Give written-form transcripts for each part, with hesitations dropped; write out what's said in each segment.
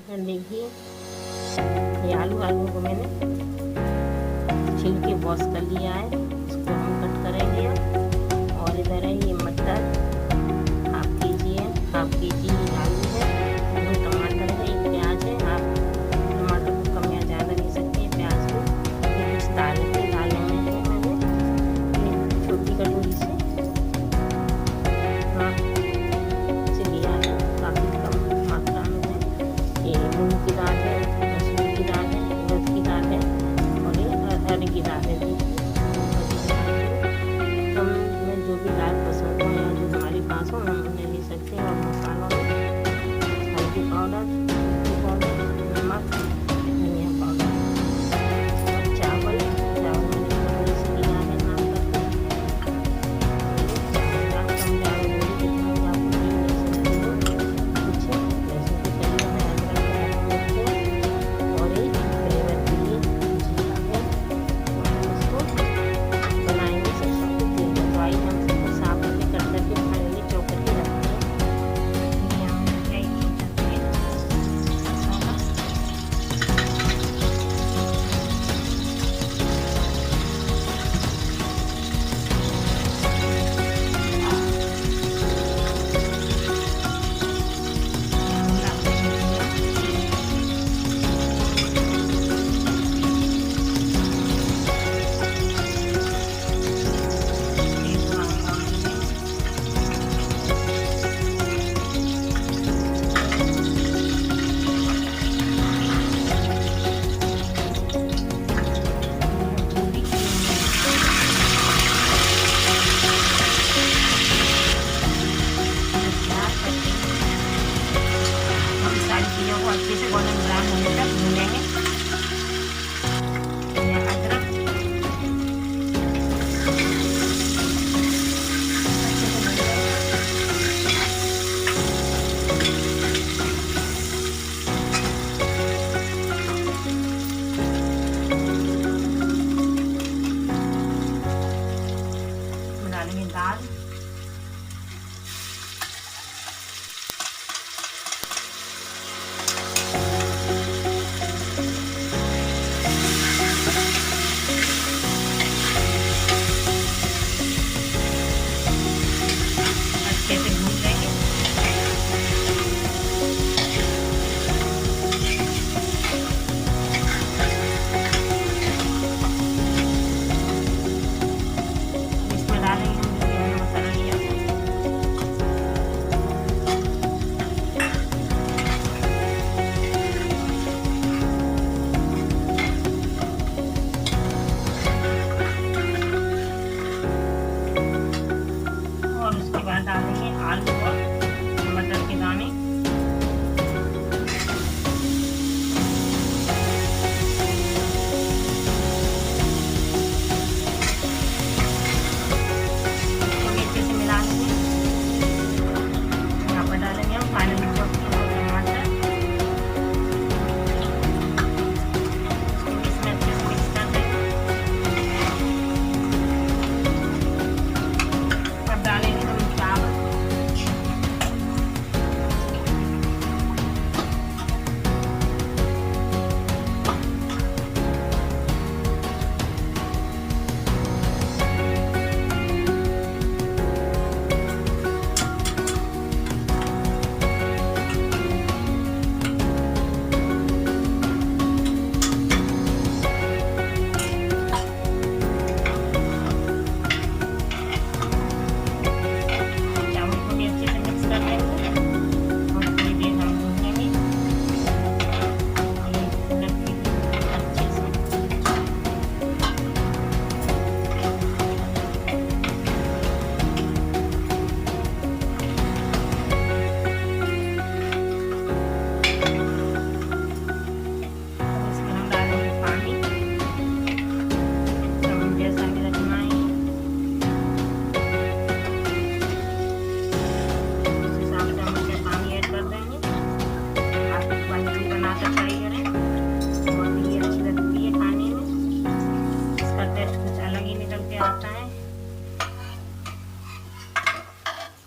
देखिए ये आलू को मैंने छील के वॉश कर लिया है, इसको हम कट करेंगे। और इधर है ये मटर, हाफ केजी है, हाफ केजी आलू है, 2 टमाटर है, 1 प्याज है। आप टमाटर को कम या ज़्यादा ले सकते हैं, प्याज को। ये कुछ डाले में है मैंने ये छोटी कटोरी से लिया है, काफ़ी कम मात्रा में है। ये मूंग की दाल है, मसूर की दाल है, उड़द की दाल है और ये अरहर की दाल है। हम में जो भी दाल पसंद हो या जो हमारे पास हो हम उन्हें ले सकते हैं। और मसालों में हल्दी पाउडर, नमक, धनिया पाउडर और चावल मैंने थोड़े से लिया है नाम करके। चीज़ों को अच्छे से गोल्डन ब्राउन होने तक भूनेंगे। अदरक डालेंगे दाल, अच्छे से भून लेंगे। इसमें डालेंगे हम जो मैंने मसाला लिया था। और उसके बाद डालेंगे आलू और मटर के दाने। इसको भी अच्छे से मिला लेंगे। यहाँ पर डालेंगे हम काली मिर्च और टमाटर। इसको भी इसमें अच्छे से मिक्स कर देंगे। अब डालेंगे हम चावल।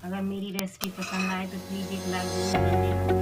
अगर मेरी रेसिपी पसंद आए तो प्लीज़ एक लाइक जरूर कर दें।